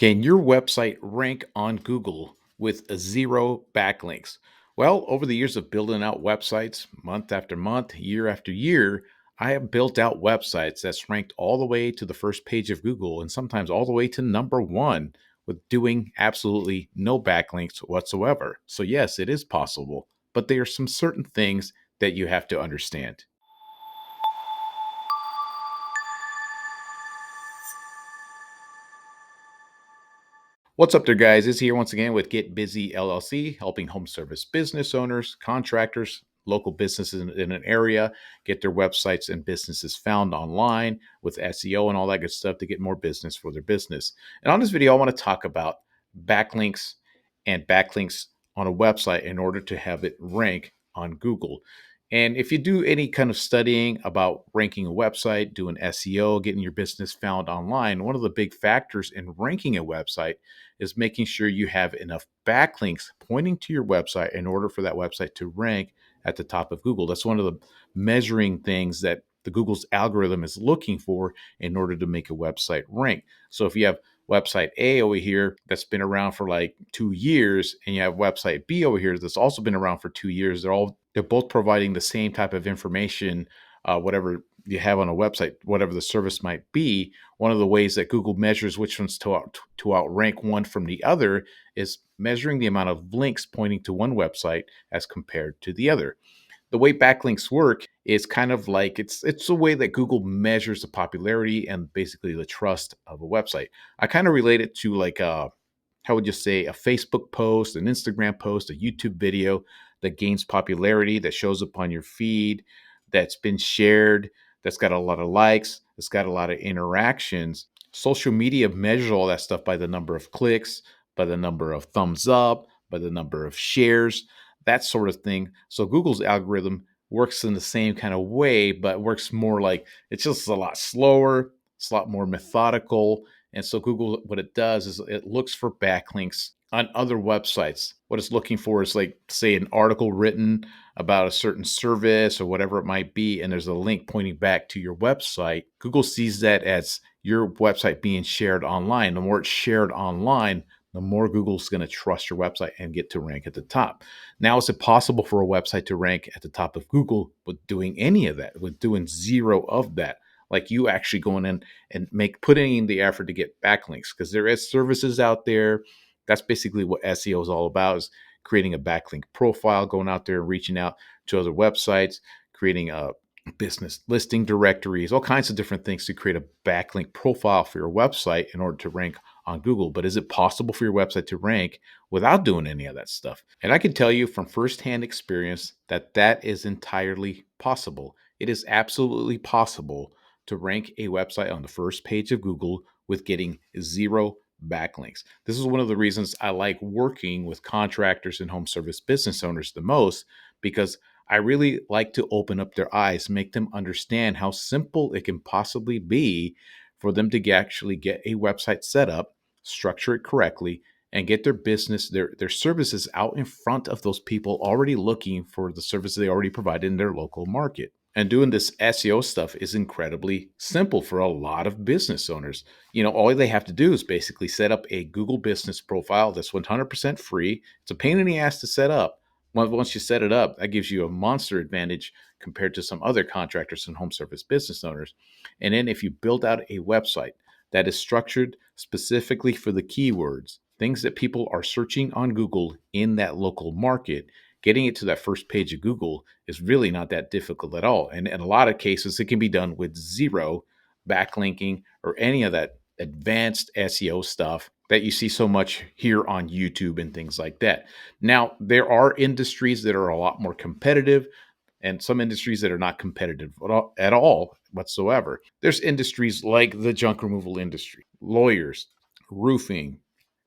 Can your website rank on Google with zero backlinks? Well, over the years of building out websites, month after month, year after year, I have built out websites that's ranked all the way to the first page of Google and sometimes all the way to number one with doing absolutely no backlinks whatsoever. So, yes, it is possible, but there are some certain things that you have to understand. What's up there, guys? It's here once again with Get Busy LLC, helping home service business owners, contractors, local businesses in an area get their websites and businesses found online with SEO and all that good stuff to get more business for their business. And on this video, I want to talk about backlinks and backlinks on a website in order to have it rank on Google. And if you do any kind of studying about ranking a website, doing SEO, getting your business found online, one of the big factors in ranking a website is making sure you have enough backlinks pointing to your website in order for that website to rank at the top of Google. That's one of the measuring things that the Google's algorithm is looking for in order to make a website rank. So if you have website A over here that's been around for like 2 years, and you have website B over here that's also been around for 2 years, they're both providing the same type of information, whatever you have on a website, whatever the service might be. One of the ways that Google measures which ones to outrank one from the other is measuring the amount of links pointing to one website as compared to the other. The way backlinks work is kind of like it's a way that Google measures the popularity and basically the trust of a website. I kind of relate it to like how would you say a Facebook post, an Instagram post, a YouTube video that gains popularity, that shows up on your feed, that's been shared, that's got a lot of likes, that's got a lot of interactions. Social media measures all that stuff by the number of clicks, by the number of thumbs up, by the number of shares, that sort of thing. So Google's algorithm works in the same kind of way, but works more like it's just a lot slower, it's a lot more methodical. And so Google, what it does is it looks for backlinks on other websites. What it's looking for is like, say, an article written about a certain service or whatever it might be, and there's a link pointing back to your website. Google sees that as your website being shared online. The more it's shared online, the more Google's going to trust your website and get to rank at the top. Now, is it possible for a website to rank at the top of Google with doing any of that, with doing zero of that? Like you actually going in and putting in the effort to get backlinks, because there is services out there. That's basically what SEO is all about, is creating a backlink profile, going out there and reaching out to other websites, creating a business listing directories, all kinds of different things to create a backlink profile for your website in order to rank on Google. But is it possible for your website to rank without doing any of that stuff? And I can tell you from firsthand experience that that is entirely possible. It is absolutely possible to rank a website on the first page of Google with getting zero backlinks. This is one of the reasons I like working with contractors and home service business owners the most, because I really like to open up their eyes, make them understand how simple it can possibly be for them to actually get a website set up, structure it correctly, and get their business, their services out in front of those people already looking for the services they already provide in their local market. And doing this SEO stuff is incredibly simple for a lot of business owners. All they have to do is basically set up a Google business profile that's 100% free. It's a pain in the ass to set up. Once you set it up, that gives you a monster advantage compared to some other contractors and home service business owners. And then if you build out a website that is structured specifically for the keywords, things that people are searching on Google in that local market, getting it to that first page of Google is really not that difficult at all. And in a lot of cases, it can be done with zero backlinking or any of that advanced SEO stuff that you see so much here on YouTube and things like that. Now, there are industries that are a lot more competitive and some industries that are not competitive at all whatsoever. There's industries like the junk removal industry, lawyers, roofing,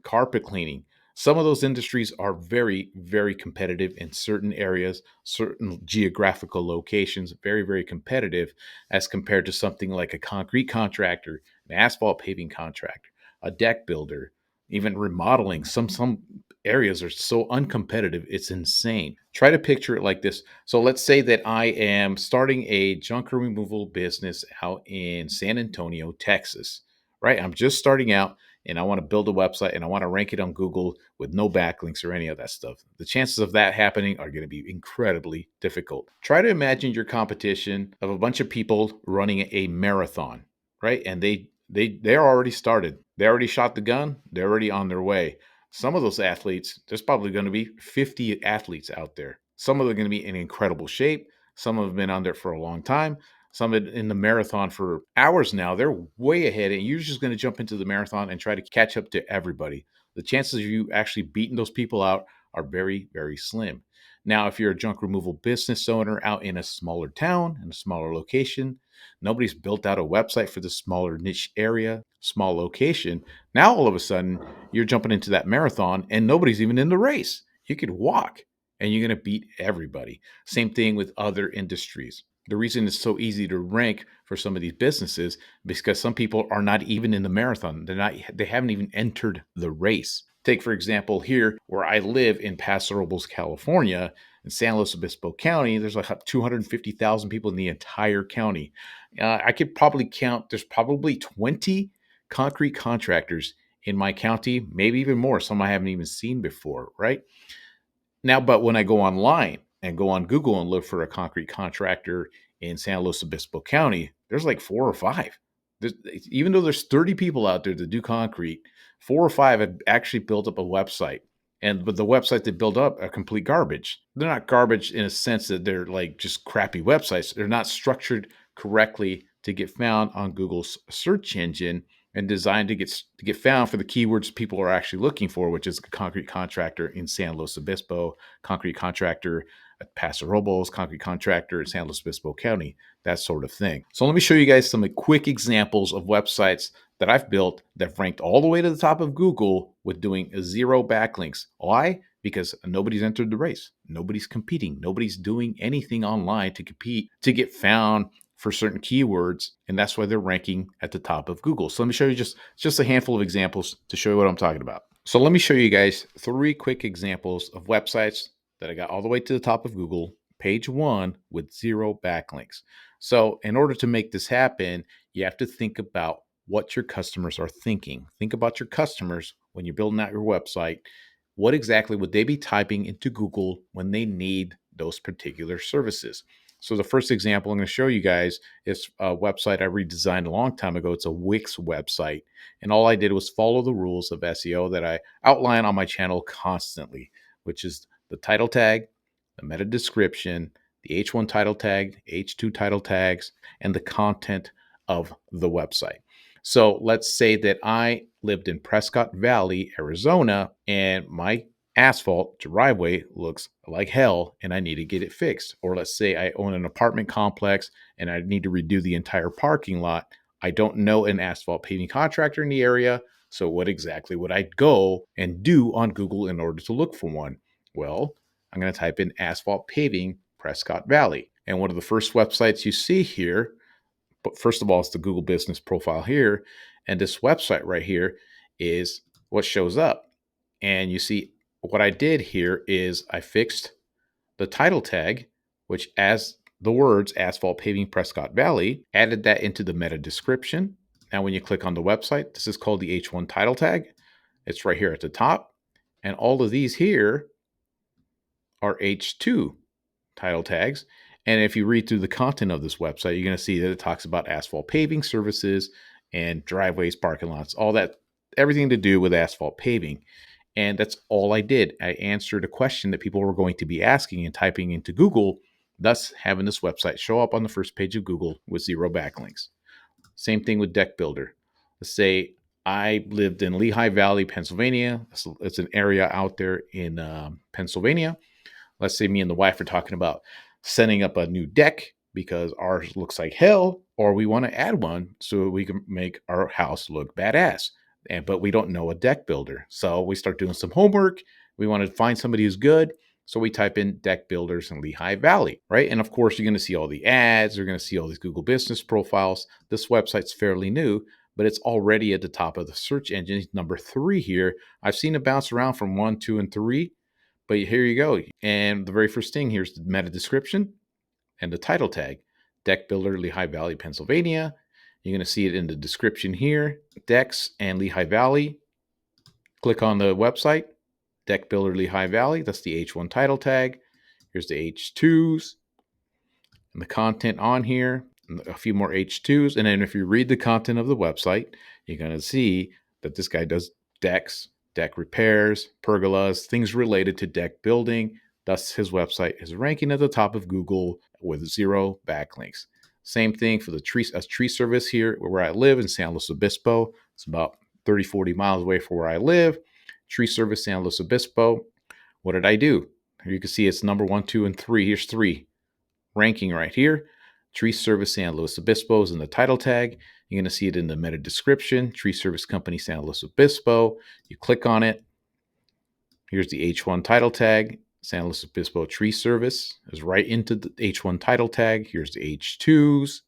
carpet cleaning. Some of those industries are very, very competitive in certain areas, certain geographical locations, very, very competitive as compared to something like a concrete contractor, an asphalt paving contractor, a deck builder, even remodeling. Some areas are so uncompetitive, it's insane. Try to picture it like this. So let's say that I am starting a junk removal business out in San Antonio, Texas, right? I'm just starting out and I want to build a website and I want to rank it on Google with no backlinks or any of that stuff. The chances of that happening are going to be incredibly difficult. Try to imagine your competition of a bunch of people running a marathon, right? And they're already started. They already shot the gun. They're already on their way. Some of those athletes, there's probably going to be 50 athletes out there. Some of them are going to be in incredible shape. Some of them have been on there for a long time. Some in the marathon for hours now. They're way ahead, and you're just going to jump into the marathon and try to catch up to everybody. The chances of you actually beating those people out are very, very slim. Now, if you're a junk removal business owner out in a smaller town, in a smaller location, nobody's built out a website for the smaller niche area, small location. Now, all of a sudden, you're jumping into that marathon and nobody's even in the race. You could walk and you're going to beat everybody. Same thing with other industries. The reason it's so easy to rank for some of these businesses is because some people are not even in the marathon. They haven't even entered the race. Take, for example, here where I live in Paso Robles, California, in San Luis Obispo County, there's like 250,000 people in the entire county. I could probably count, there's probably 20 concrete contractors in my county, maybe even more. Some I haven't even seen before, right? Now, but when I go online and go on Google and look for a concrete contractor in San Luis Obispo County, there's like four or five. There's, even though there's 30 people out there that do concrete, four or five have actually built up a website. But the website they build up are complete garbage. They're not garbage in a sense that they're like just crappy websites. They're not structured correctly to get found on Google's search engine and designed to get found for the keywords people are actually looking for, which is a concrete contractor in San Luis Obispo, concrete contractor at Paso Robles, concrete contractor in San Luis Obispo County, that sort of thing. So let me show you guys some quick examples of websites that I've built that ranked all the way to the top of Google with doing 0 backlinks. Why? Because nobody's entered the race. Nobody's competing. Nobody's doing anything online to compete to get found for certain keywords, and that's why they're ranking at the top of Google. So let me show you just a handful of examples to show you what I'm talking about. So let me show you guys 3 quick examples of websites that I got all the way to the top of Google, page 1 with 0 backlinks. So in order to make this happen, you have to think about what your customers are thinking. Think about your customers when you're building out your website. What exactly would they be typing into Google when they need those particular services? So the first example I'm going to show you guys is a website I redesigned a long time ago. It's a Wix website. And all I did was follow the rules of SEO that I outline on my channel constantly, which is the title tag, the meta description, the H1 title tag, H2 title tags, and the content of the website. So let's say that I lived in Prescott Valley, Arizona, and my asphalt driveway looks like hell and I need to get it fixed. Or let's say I own an apartment complex and I need to redo the entire parking lot. I don't know an asphalt paving contractor in the area. So what exactly would I go and do on Google in order to look for one? Well, I'm going to type in asphalt paving Prescott Valley. And one of the first websites you see here, but first of all, it's the Google business profile here. And this website right here is what shows up. And you see what I did here is I fixed the title tag, which as the words asphalt paving Prescott Valley, added that into the meta description. Now, when you click on the website, this is called the H1 title tag. It's right here at the top. And all of these here are H2 title tags. And if you read through the content of this website, you're going to see that it talks about asphalt paving services and driveways, parking lots, all that, everything to do with asphalt paving. And that's all I did. I answered a question that people were going to be asking and typing into Google, thus having this website show up on the first page of Google with 0 backlinks. Same thing with Deck Builder. Let's say I lived in Lehigh Valley, Pennsylvania. It's an area out there in Pennsylvania. Let's say me and the wife are talking about setting up a new deck because ours looks like hell, or we want to add one so we can make our house look badass. But we don't know a deck builder. So we start doing some homework. We want to find somebody who's good. So we type in deck builders in Lehigh Valley, right? And of course, you're going to see all the ads. You're going to see all these Google business profiles. This website's fairly new, but it's already at the top of the search engine. Number 3 here. I've seen it bounce around from 1, 2, and 3. But here you go. And the very first thing here's the meta description and the title tag. Deck Builder, Lehigh Valley, Pennsylvania. You're going to see it in the description here, Dex and Lehigh Valley. Click on the website, Deck Builder Lehigh Valley. That's the H1 title tag. Here's the H2s and the content on here, and a few more H2s. And then if you read the content of the website, you're going to see that this guy does decks, deck repairs, pergolas, things related to deck building. Thus, his website is ranking at the top of Google with 0 backlinks. Same thing for the tree service here where I live in San Luis Obispo. It's about 30, 40 miles away from where I live. Tree service, San Luis Obispo. What did I do? Here you can see it's number 1, 2, and 3. Here's 3 ranking right here. Tree Service San Luis Obispo is in the title tag. You're going to see it in the meta description. Tree Service Company San Luis Obispo. You click on it. Here's the H1 title tag. San Luis Obispo Tree Service is right into the H1 title tag. Here's the H2s.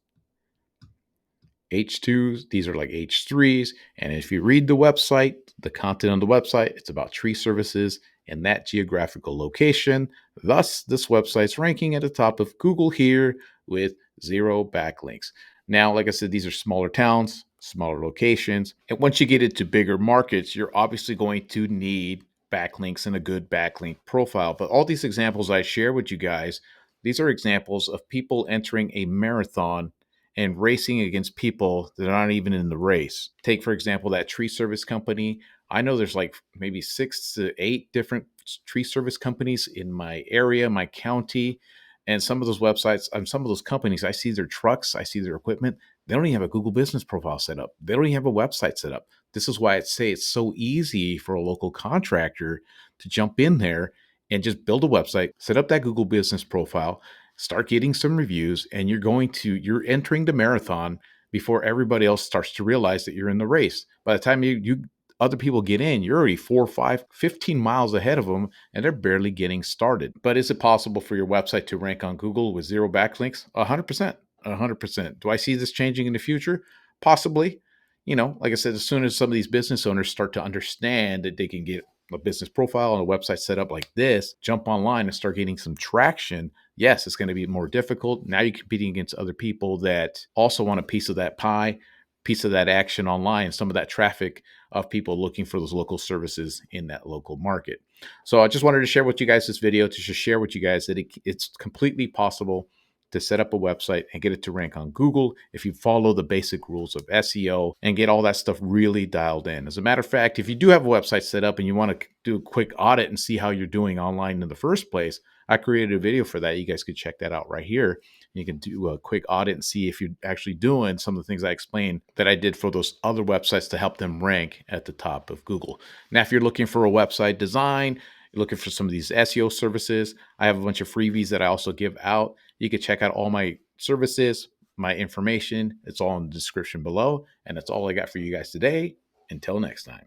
H2s, these are like H3s. And if you read the website, the content on the website, it's about tree services in that geographical location. Thus, this website's ranking at the top of Google here with 0 backlinks. Now, like I said, these are smaller towns, smaller locations. And once you get into bigger markets, you're obviously going to need backlinks and a good backlink profile. But all these examples I share with you guys, these are examples of people entering a marathon and racing against people that are not even in the race. Take, for example, that tree service company. I know there's like maybe 6 to 8 different tree service companies in my area, my county. And some of those websites, some of those companies, I see their trucks, I see their equipment. They don't even have a Google business profile set up. They don't even have a website set up. This is why I say it's so easy for a local contractor to jump in there and just build a website, set up that Google business profile, start getting some reviews, and you're entering the marathon before everybody else starts to realize that you're in the race. By the time you other people get in, you're already 4, 5, 15 miles ahead of them, and they're barely getting started. But is it possible for your website to rank on Google with 0 backlinks? 100%. 100%. Do I see this changing in the future? Possibly. Like I said, as soon as some of these business owners start to understand that they can get a business profile and a website set up like this, jump online and start getting some traction, yes, it's going to be more difficult. Now you're competing against other people that also want a piece of that pie, piece of that action online, some of that traffic of people looking for those local services in that local market. So I just wanted to share with you guys this video to just share with you guys that it's completely possible to set up a website and get it to rank on Google if you follow the basic rules of SEO and get all that stuff really dialed in. As a matter of fact, if you do have a website set up and you want to do a quick audit and see how you're doing online in the first place, I created a video for that. You guys could check that out right here. You can do a quick audit and see if you're actually doing some of the things I explained that I did for those other websites to help them rank at the top of Google. Now, if you're looking for a website design, you're looking for some of these SEO services, I have a bunch of freebies that I also give out. You can check out all my services, my information. It's all in the description below. And that's all I got for you guys today. Until next time.